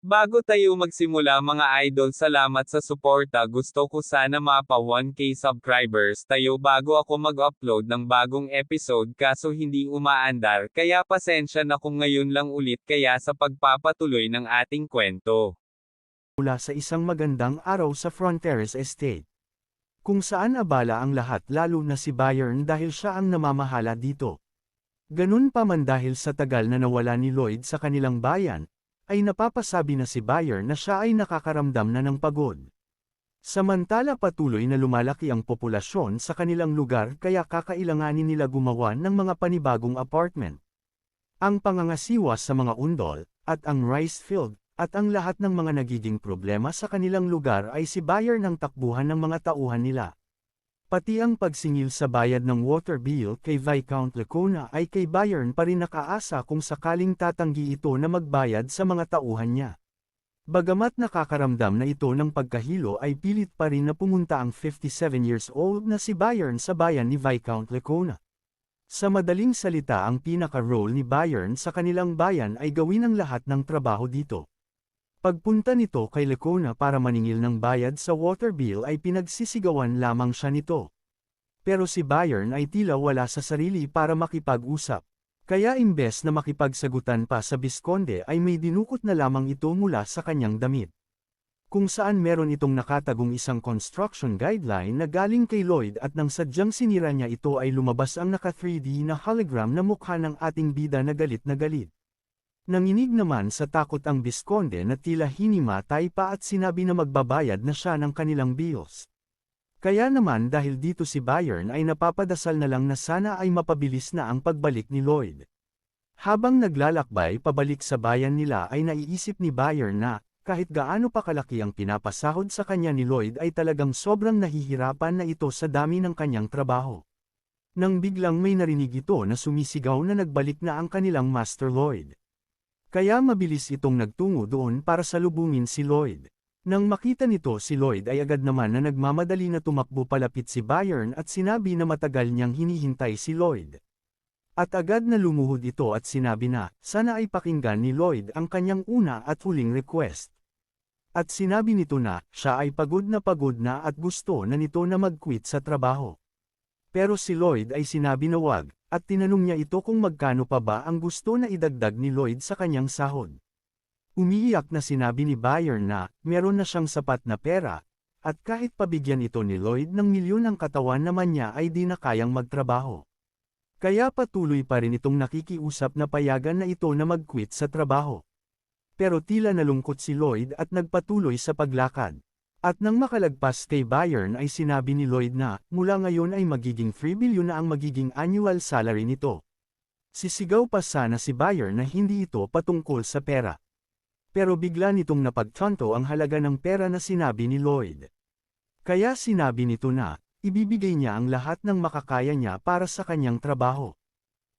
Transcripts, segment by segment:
Bago tayo magsimula mga idol, salamat sa suporta. Gusto ko sana mapa 1K subscribers tayo bago ako mag-upload ng bagong episode, kaso hindi umaandar, kaya pasensya na kung ngayon lang ulit kaya sa pagpapatuloy ng ating kwento. Mula sa isang magandang araw sa Fronteras Estate, kung saan abala ang lahat lalo na si Byron dahil siya ang namamahala dito. Ganun pa man dahil sa tagal na nawala ni Lloyd sa kanilang bayan, ay napapasabi na si Byron na siya ay nakakaramdam na ng pagod. Samantala patuloy na lumalaki ang populasyon sa kanilang lugar kaya kakailanganin nila gumawa ng mga panibagong apartment. Ang pangangasiwa sa mga undol, at ang rice field, at ang lahat ng mga nagiging problema sa kanilang lugar ay si Byron ang takbuhan ng mga tauhan nila. Pati ang pagsingil sa bayad ng water bill kay Viscount Lacona ay kay Byron pa rin nakaasa kung sakaling tatanggi ito na magbayad sa mga tauhan niya. Bagamat nakakaramdam na ito ng pagkahilo ay pilit pa rin na pumunta ang 57 years old na si Byron sa bayan ni Viscount Lacona. Sa madaling salita, ang pinaka-role ni Byron sa kanilang bayan ay gawin ang lahat ng trabaho dito. Pagpunta nito kay Lacona para maningil ng bayad sa water bill ay pinagsisigawan lamang siya nito. Pero si Byron ay tila wala sa sarili para makipag-usap. Kaya imbes na makipagsagutan pa sa Bisconde ay may dinukot na lamang ito mula sa kanyang damit. Kung saan meron itong nakatagong isang construction guideline na galing kay Lloyd at nang sadyang sinira niya ito ay lumabas ang naka 3D na hologram na mukha ng ating bida na galit na galit. Nanginig naman sa takot ang Bisconde na tila hinimatay pa at sinabi na magbabayad na siya ng kanilang bills. Kaya naman dahil dito si Byron ay napapadasal na lang na sana ay mapabilis na ang pagbalik ni Lloyd. Habang naglalakbay pabalik sa bayan nila ay naiisip ni Byron na, kahit gaano pa kalaki ang pinapasahod sa kanya ni Lloyd ay talagang sobrang nahihirapan na ito sa dami ng kanyang trabaho. Nang biglang may narinig ito na sumisigaw na nagbalik na ang kanilang Master Lloyd. Kaya mabilis itong nagtungo doon para salubungin si Lloyd. Nang makita nito si Lloyd ay agad naman na nagmamadali na tumakbo palapit si Byron at sinabi na matagal niyang hinihintay si Lloyd. At agad na lumuhod ito at sinabi na, sana ay pakinggan ni Lloyd ang kanyang una at huling request. At sinabi nito na, siya ay pagod na at gusto na nito na mag-quit sa trabaho. Pero si Lloyd ay sinabi na wag, at tinanong niya ito kung magkano pa ba ang gusto na idagdag ni Lloyd sa kanyang sahod. Umiiyak na sinabi ni Byron na, meron na siyang sapat na pera, at kahit pabigyan ito ni Lloyd ng milyon ang katawan naman niya ay di na kayang magtrabaho. Kaya patuloy pa rin itong nakikiusap na payagan na ito na mag-quit sa trabaho. Pero tila nalungkot si Lloyd at nagpatuloy sa paglakad. At nang makalagpas kay Byron ay sinabi ni Lloyd na, mula ngayon ay magiging 3 billion na ang magiging annual salary nito. Sisigaw pa sana si Byron na hindi ito patungkol sa pera. Pero bigla nitong napagtanto ang halaga ng pera na sinabi ni Lloyd. Kaya sinabi nito na, ibibigay niya ang lahat ng makakaya niya para sa kanyang trabaho.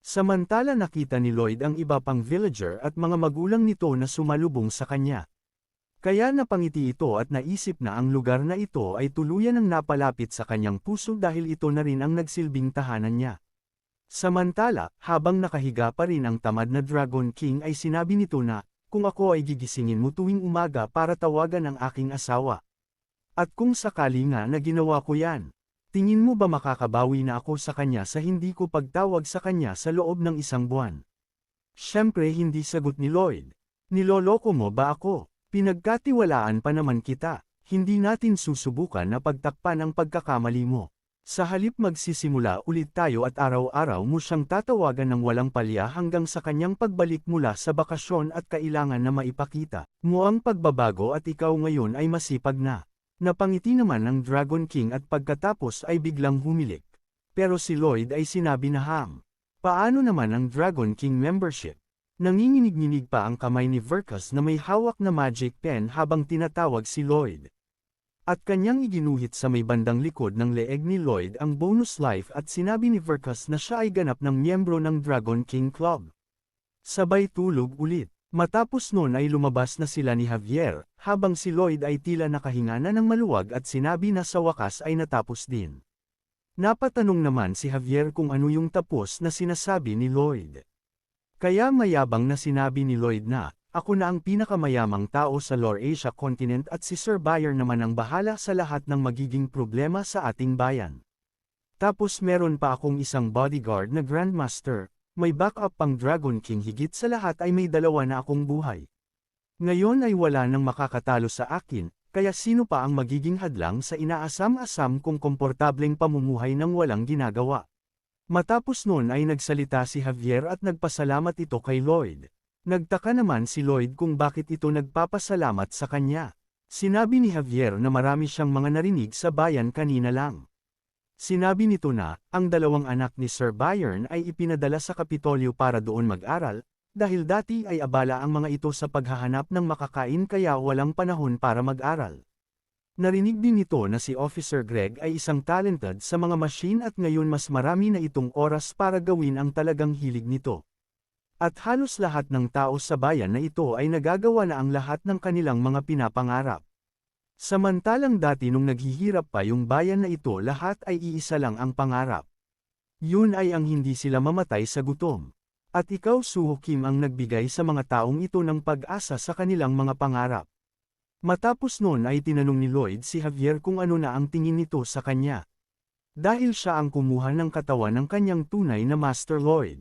Samantala nakita ni Lloyd ang iba pang villager at mga magulang nito na sumalubong sa kanya. Kaya napangiti ito at naisip na ang lugar na ito ay tuluyan ng napalapit sa kanyang puso dahil ito na rin ang nagsilbing tahanan niya. Samantala, habang nakahiga pa rin ang tamad na Dragon King ay sinabi nito na, kung ako ay gigisingin mo tuwing umaga para tawagan ang aking asawa. At kung sakali nga na ginawa ko yan, tingin mo ba makakabawi na ako sa kanya sa hindi ko pagtawag sa kanya sa loob ng isang buwan? Siyempre hindi, sagot ni Lloyd. Niloloko mo ba ako? Pinagkatiwalaan pa naman kita, hindi natin susubukan na pagtakpan ang pagkakamali mo. Sa halip magsisimula ulit tayo at araw-araw mo siyang tatawagan ng walang palya hanggang sa kanyang pagbalik mula sa bakasyon at kailangan na maipakita mo ang pagbabago at ikaw ngayon ay masipag na. Napangiti naman ang Dragon King at pagkatapos ay biglang humilik. Pero si Lloyd ay sinabi na paano naman ang Dragon King membership? Nanginginig-nginig pa ang kamay ni Vercus na may hawak na magic pen habang tinatawag si Lloyd. At kanyang iginuhit sa may bandang likod ng leeg ni Lloyd ang bonus life at sinabi ni Vercus na siya ay ganap ng miyembro ng Dragon King Club. Sabay tulog ulit. Matapos nun ay lumabas na sila ni Javier, habang si Lloyd ay tila nakahinga na ng maluwag at sinabi na sa wakas ay natapos din. Napatanong naman si Javier kung ano yung tapos na sinasabi ni Lloyd. Kaya mayabang na sinabi ni Lloyd na, ako na ang pinakamayamang tao sa Lore Asia continent at si Sir Bayer naman ang bahala sa lahat ng magiging problema sa ating bayan. Tapos meron pa akong isang bodyguard na Grandmaster, may backup pang Dragon King higit sa lahat ay may dalawa na akong buhay. Ngayon ay wala nang makakatalo sa akin, kaya sino pa ang magiging hadlang sa inaasam-asam kong komportableng pamumuhay ng walang ginagawa. Matapos nun ay nagsalita si Javier at nagpasalamat ito kay Lloyd. Nagtaka naman si Lloyd kung bakit ito nagpapasalamat sa kanya. Sinabi ni Javier na marami siyang mga narinig sa bayan kanina lang. Sinabi nito na, ang dalawang anak ni Sir Bayern ay ipinadala sa Kapitolyo para doon mag-aral, dahil dati ay abala ang mga ito sa paghahanap ng makakain kaya walang panahon para mag-aral. Narinig din nito na si Officer Greg ay isang talented sa mga machine at ngayon mas marami na itong oras para gawin ang talagang hilig nito. At halos lahat ng tao sa bayan na ito ay nagagawa na ang lahat ng kanilang mga pinapangarap. Samantalang dati nung naghihirap pa yung bayan na ito lahat ay iisa lang ang pangarap. Yun ay ang hindi sila mamatay sa gutom. At ikaw Suho Kim ang nagbigay sa mga taong ito ng pag-asa sa kanilang mga pangarap. Matapos noon ay tinanong ni Lloyd si Javier kung ano na ang tingin nito sa kanya. Dahil siya ang kumuha ng katawan ng kanyang tunay na Master Lloyd.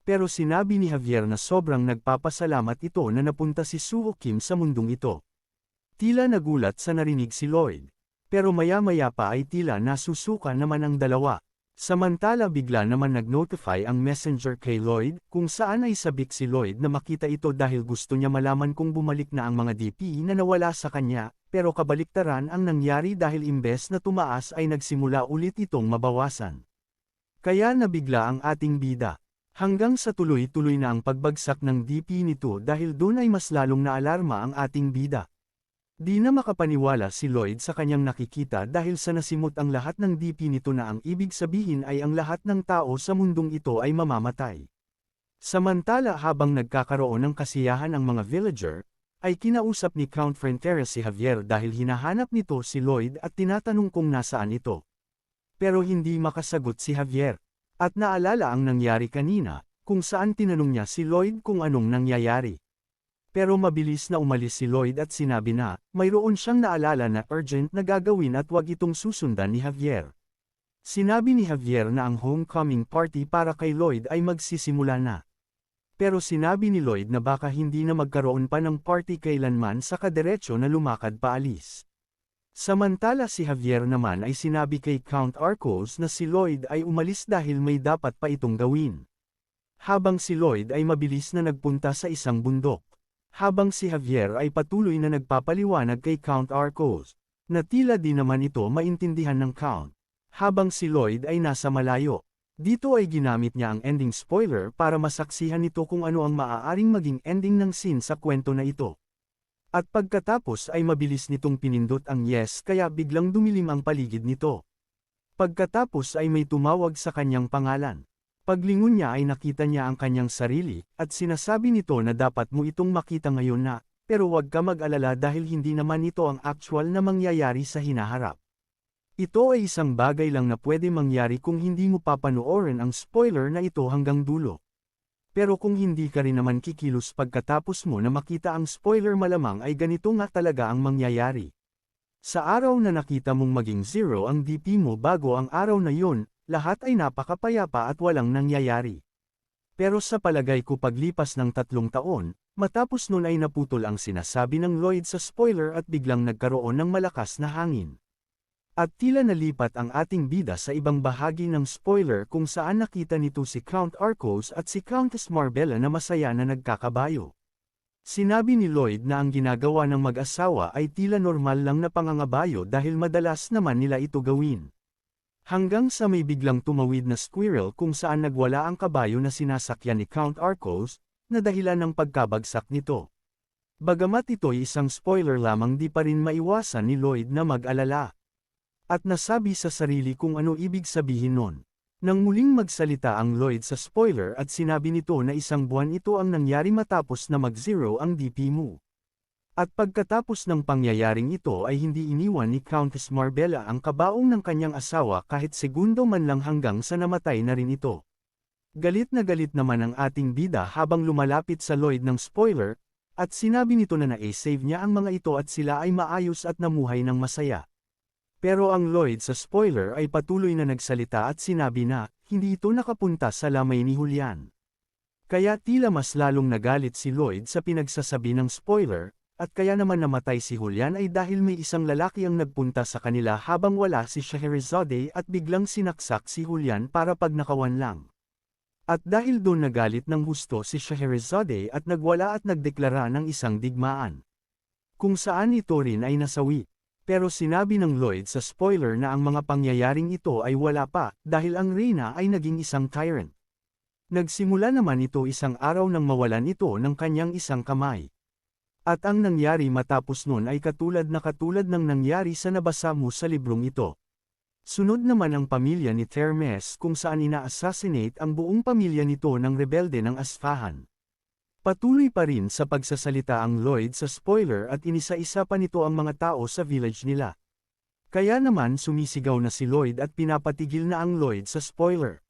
Pero sinabi ni Javier na sobrang nagpapasalamat ito na napunta si Suho Kim sa mundong ito. Tila nagulat sa narinig si Lloyd. Pero maya-maya pa ay tila nasusuka naman ang dalawa. Samantala bigla naman nag-notify ang messenger kay Lloyd, kung saan ay sabik si Lloyd na makita ito dahil gusto niya malaman kung bumalik na ang mga DP na nawala sa kanya, pero kabaliktaran ang nangyari dahil imbes na tumaas ay nagsimula ulit itong mabawasan. Kaya nabigla ang ating bida. Hanggang sa tuloy-tuloy na ang pagbagsak ng DP nito dahil doon ay mas lalong naalarma ang ating bida. Di na makapaniwala si Lloyd sa kanyang nakikita dahil sa nasimot ang lahat ng DP nito na ang ibig sabihin ay ang lahat ng tao sa mundong ito ay mamamatay. Samantala habang nagkakaroon ng kasiyahan ang mga villager, ay kinausap ni Count Fronteras si Javier dahil hinahanap nito si Lloyd at tinatanong kung nasaan ito. Pero hindi makasagot si Javier. At naalala ang nangyari kanina, kung saan tinanong niya si Lloyd kung anong nangyayari. Pero mabilis na umalis si Lloyd at sinabi na, mayroon siyang naalala na urgent na gagawin at wag itong susundan ni Javier. Sinabi ni Javier na ang homecoming party para kay Lloyd ay magsisimula na. Pero sinabi ni Lloyd na baka hindi na magkaroon pa ng party kailanman sa kadiretso na lumakad paalis. Samantala si Javier naman ay sinabi kay Count Arcos na si Lloyd ay umalis dahil may dapat pa itong gawin. Habang si Lloyd ay mabilis na nagpunta sa isang bundok. Habang si Javier ay patuloy na nagpapaliwanag kay Count Arcos, na tila di naman ito maintindihan ng Count. Habang si Lloyd ay nasa malayo. Dito ay ginamit niya ang ending spoiler para masaksihan nito kung ano ang maaaring maging ending ng scene sa kwento na ito. At pagkatapos ay mabilis nitong pinindot ang yes kaya biglang dumilim ang paligid nito. Pagkatapos ay may tumawag sa kanyang pangalan. Paglingon niya ay nakita niya ang kanyang sarili, at sinasabi nito na dapat mo itong makita ngayon na, pero huwag ka mag-alala dahil hindi naman ito ang actual na mangyayari sa hinaharap. Ito ay isang bagay lang na pwede mangyari kung hindi mo papanoorin ang spoiler na ito hanggang dulo. Pero kung hindi ka rin naman kikilos pagkatapos mo na makita ang spoiler malamang ay ganito nga talaga ang mangyayari. Sa araw na nakita mong maging 0 ang DP mo bago ang araw na yun, lahat ay napakapayapa at walang nangyayari. Pero sa palagay ko paglipas ng 3 taon, matapos nun ay naputol ang sinasabi ng Lloyd sa spoiler at biglang nagkaroon ng malakas na hangin. At tila nalipat ang ating bida sa ibang bahagi ng spoiler kung saan nakita nito si Count Arcos at si Countess Marbella na masaya na nagkakabayo. Sinabi ni Lloyd na ang ginagawa ng mag-asawa ay tila normal lang na pangangabayo dahil madalas naman nila ito gawin. Hanggang sa may biglang tumawid na squirrel kung saan nagwala ang kabayo na sinasakyan ni Count Arcos, na dahilan ng pagkabagsak nito. Bagamat ito'y isang spoiler lamang di pa rin maiwasan ni Lloyd na mag-alala. At nasabi sa sarili kung ano ibig sabihin nun. Nang muling magsalita ang Lloyd sa spoiler at sinabi nito na isang buwan ito ang nangyari matapos na mag-0 ang DP mo. At pagkatapos ng pangyayaring ito ay hindi iniwan ni Countess Marbella ang kabaong ng kanyang asawa kahit segundo man lang hanggang sa namatay na rin ito. Galit na galit naman ang ating bida habang lumalapit sa Lloyd ng spoiler, At sinabi nito na na-save niya ang mga ito at sila ay maayos at namuhay ng masaya. Pero ang Lloyd sa spoiler ay patuloy na nagsalita at sinabi na, hindi ito nakapunta sa lamay ni Julian. Kaya tila mas lalong nagalit si Lloyd sa pinagsasabi ng spoiler, at kaya naman namatay si Julian ay dahil may isang lalaki ang nagpunta sa kanila habang wala si Scheherazade at biglang sinaksak si Julian para pagnakawan lang. At dahil doon nagalit ng husto si Scheherazade at nagwala at nagdeklara ng isang digmaan. Kung saan ito rin ay nasawi. Pero sinabi ng Lloyd sa spoiler na ang mga pangyayaring ito ay wala pa, dahil ang Reyna ay naging isang tyrant. Nagsimula naman ito isang araw nang mawalan ito ng kanyang isang kamay. At ang nangyari matapos nun ay katulad ng nangyari sa nabasa mo sa librong ito. Sunod naman ang pamilya ni Thermes kung saan ina-assassinate ang buong pamilya nito ng rebelde ng Asfahan. Patuloy pa rin sa pagsasalita ang Lloyd sa spoiler at inisa-isa pa nito ang mga tao sa village nila. Kaya naman sumisigaw na si Lloyd at pinapatigil na ang Lloyd sa spoiler.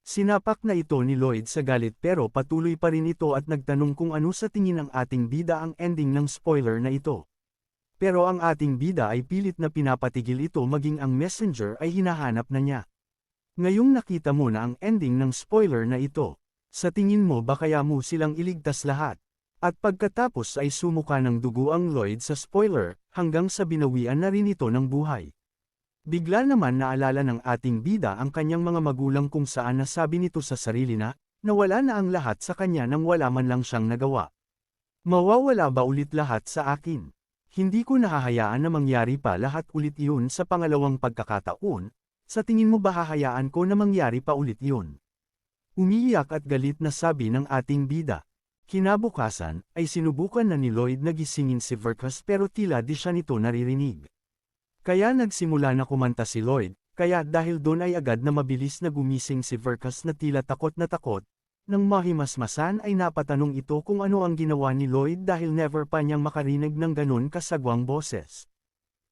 Sinapak na ito ni Lloyd sa galit pero patuloy pa rin ito at nagtanong kung ano sa tingin ng ating bida ang ending ng spoiler na ito. Pero ang ating bida ay pilit na pinapatigil ito maging ang messenger ay hinahanap na niya. Ngayong nakita mo na ang ending ng spoiler na ito, sa tingin mo ba kaya mo silang iligtas lahat? At pagkatapos ay sumuka ng dugo ang Lloyd sa spoiler, hanggang sa binawian na rin ito ng buhay. Bigla naman naalala ng ating bida ang kanyang mga magulang kung saan nasabi nito sa sarili na, nawala na ang lahat sa kanya nang wala man lang siyang nagawa. Mawawala ba ulit lahat sa akin? Hindi ko nahahayaan na mangyari pa lahat ulit iyon sa pangalawang pagkakataon, sa tingin mo ba hahayaan ko na mangyari pa ulit iyon? Umiiyak at galit na sabi ng ating bida. Kinabukasan, ay sinubukan na ni Lloyd na gisingin si Verkus pero tila di siya nito naririnig. Kaya nagsimula na kumanta si Lloyd, kaya dahil doon ay agad na mabilis na gumising si Verkus na tila takot na takot. Nang mahimasmasan ay napatanong ito kung ano ang ginawa ni Lloyd dahil never pa niyang makarinig ng ganun kasagwang boses.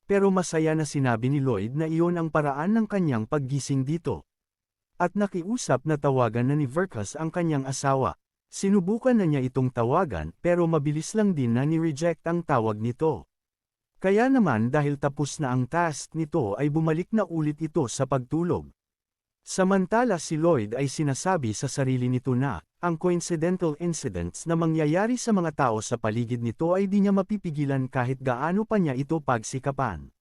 Pero masaya na sinabi ni Lloyd na iyon ang paraan ng kanyang paggising dito. At nakiusap na tawagan na ni Verkus ang kanyang asawa. Sinubukan na niya itong tawagan pero mabilis lang din na ni-reject ang tawag nito. Kaya naman dahil tapos na ang task nito ay bumalik na ulit ito sa pagtulog. Samantala si Lloyd ay sinasabi sa sarili nito na, ang coincidental incidents na mangyayari sa mga tao sa paligid nito ay di niya mapipigilan kahit gaano pa niya ito pagsikapan.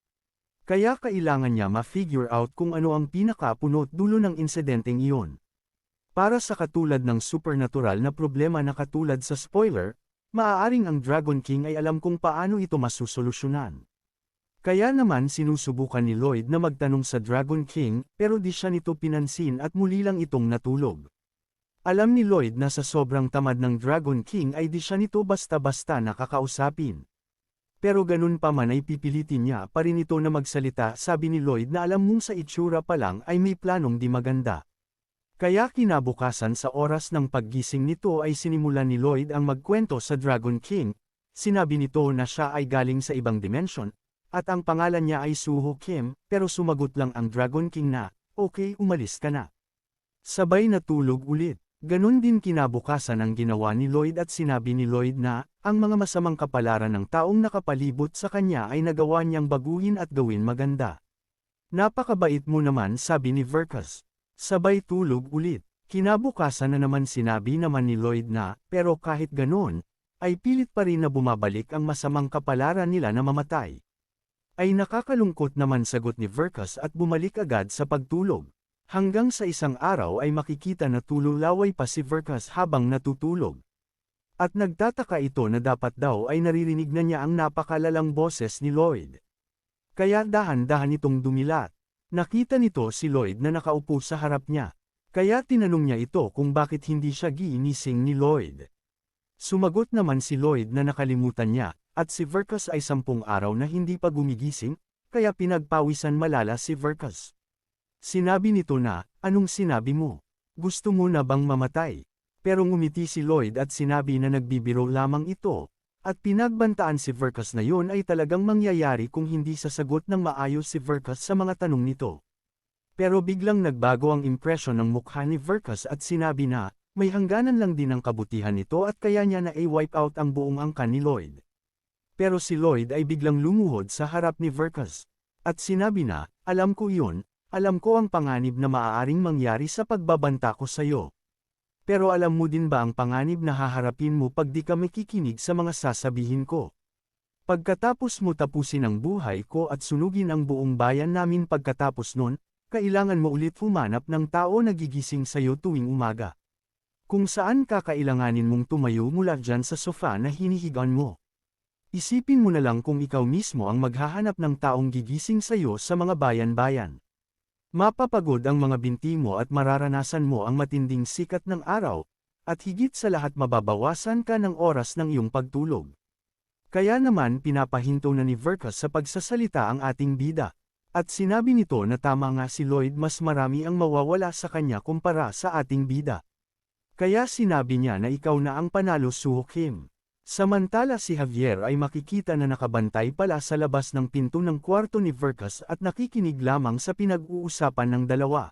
Kaya kailangan niya ma-figure out kung ano ang pinaka-punot dulo ng insidenteng iyon. Para sa katulad ng supernatural na problema na katulad sa spoiler, maaaring ang Dragon King ay alam kung paano ito masusolusyonan. Kaya naman sinusubukan ni Lloyd na magtanong sa Dragon King, pero di siya nito pinansin at muli lang itong natulog. Alam ni Lloyd na sa sobrang tamad ng Dragon King ay di siya nito basta-basta nakakausapin. Pero ganun pa man ay pipilitin niya pa rin ito na magsalita. Sabi ni Lloyd na alam mong sa itsura pa lang ay may planong di maganda. Kaya kinabukasan sa oras ng paggising nito ay sinimulan ni Lloyd ang magkwento sa Dragon King. Sinabi nito na siya ay galing sa ibang dimension, at ang pangalan niya ay Suho Kim, pero sumagot lang ang Dragon King na, okay, umalis ka na. Sabay natulog ulit. Ganun din kinabukasan ang ginawa ni Lloyd at sinabi ni Lloyd na, ang mga masamang kapalaran ng taong nakapalibot sa kanya ay nagawa niyang baguhin at gawin maganda. Napakabait mo naman, sabi ni Verkus. Sabay tulog ulit. Kinabukasan na naman sinabi naman ni Lloyd na, pero kahit ganun, ay pilit pa rin na bumabalik ang masamang kapalaran nila na mamatay. Ay nakakalungkot naman, sagot ni Verkus at bumalik agad sa pagtulog. Hanggang sa isang araw ay makikita na tululaway pa si Verkus habang natutulog. At nagtataka ito na dapat daw ay naririnig na niya ang napakalalang boses ni Lloyd. Kaya dahan-dahan itong dumilat. Nakita nito si Lloyd na nakaupo sa harap niya. Kaya tinanong niya ito kung bakit hindi siya ginising ni Lloyd. Sumagot naman si Lloyd na nakalimutan niya, at si Verkus ay 10 araw na hindi pa gumigising, kaya pinagpawisan malala si Verkus. Sinabi nito na, anong sinabi mo? Gusto mo na bang mamatay? Pero ngumiti si Lloyd at sinabi na nagbibiro lamang ito, at pinagbantaan si Verkus na yun ay talagang mangyayari kung hindi sasagot ng maayos si Verkus sa mga tanong nito. Pero biglang nagbago ang impresyon ng mukha ni Verkus at sinabi na, May hangganan lang din ang kabutihan nito at kaya niya na i-wipe out ang buong angkan ni Lloyd. Pero si Lloyd ay biglang lumuhod sa harap ni Verkus. At sinabi na, alam ko yun, alam ko ang panganib na maaaring mangyari sa pagbabanta ko sa'yo. Pero alam mo din ba ang panganib na haharapin mo pag di ka makikinig sa mga sasabihin ko? Pagkatapos mo tapusin ang buhay ko at sunugin ang buong bayan namin pagkatapos nun, kailangan mo ulit humanap ng tao na gigising sa'yo tuwing umaga. Kung saan kakailanganin mong tumayo mula dyan sa sofa na hinihigan mo. Isipin mo na lang kung ikaw mismo ang maghahanap ng taong gigising sa'yo sa mga bayan-bayan. Mapapagod ang mga binti mo at mararanasan mo ang matinding sikat ng araw, at higit sa lahat mababawasan ka ng oras ng iyong pagtulog. Kaya naman pinapahinto na ni Verkus sa pagsasalita ang ating bida. At sinabi nito na tama nga si Lloyd, mas marami ang mawawala sa kanya kumpara sa ating bida. Kaya sinabi niya na ikaw na ang panalo, Suhokim. Samantala si Javier ay makikita na nakabantay pala sa labas ng pinto ng kwarto ni Verkus at nakikinig lamang sa pinag-uusapan ng dalawa.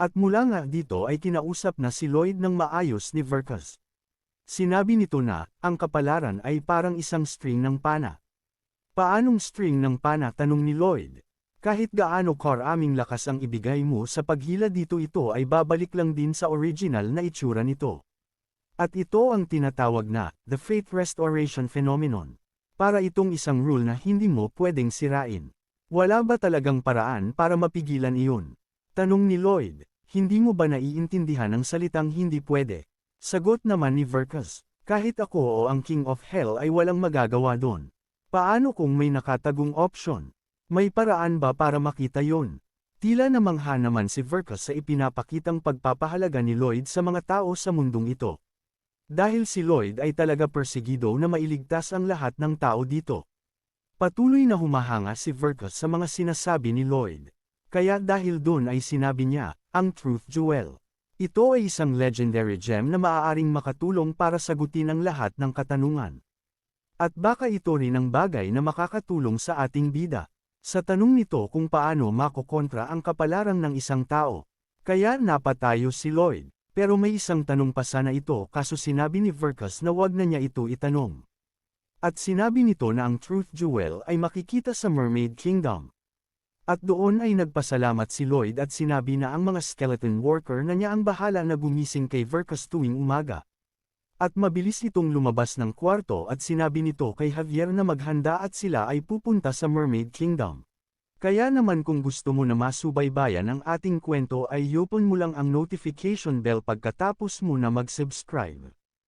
At mula nga dito ay kinausap na si Lloyd ng maayos ni Verkus. Sinabi nito na, ang kapalaran ay parang isang string ng pana. Paanong string ng pana, tanong ni Lloyd? Kahit gaano karaming lakas ang ibigay mo sa paghila dito, ito ay babalik lang din sa original na itsura nito. At ito ang tinatawag na, the Fate Restoration Phenomenon. Para itong isang rule na hindi mo pwedeng sirain. Wala ba talagang paraan para mapigilan iyon? Tanong ni Lloyd, hindi mo ba naiintindihan ang salitang hindi pwede? Sagot naman ni Verkus, kahit ako o ang King of Hell ay walang magagawa doon. Paano kung may nakatagong option? May paraan ba para makita yon? Tila namangha naman si Verkus sa ipinapakitang pagpapahalaga ni Lloyd sa mga tao sa mundong ito. Dahil si Lloyd ay talaga persegido na mailigtas ang lahat ng tao dito. Patuloy na humahanga si Verkus sa mga sinasabi ni Lloyd. Kaya dahil doon ay sinabi niya, ang Truth Jewel. Ito ay isang legendary gem na maaaring makatulong para sagutin ang lahat ng katanungan. At baka ito rin ang bagay na makakatulong sa ating bida. Sa tanong nito kung paano makokontra ang kapalaran ng isang tao. Kaya napatayo si Lloyd. Pero may isang tanong pa sana ito, kaso sinabi ni Verkus na wag na niya ito itanong. At sinabi nito na ang Truth Jewel ay makikita sa Mermaid Kingdom. At doon ay nagpasalamat si Lloyd at sinabi na ang mga skeleton worker na niya ang bahala na gumising kay Verkus tuwing umaga. At mabilis itong lumabas ng kwarto at sinabi nito kay Javier na maghanda at sila ay pupunta sa Mermaid Kingdom. Kaya naman kung gusto mo na masubaybayan ang ating kwento ay i-open mo lang ang notification bell pagkatapos mo na mag-subscribe.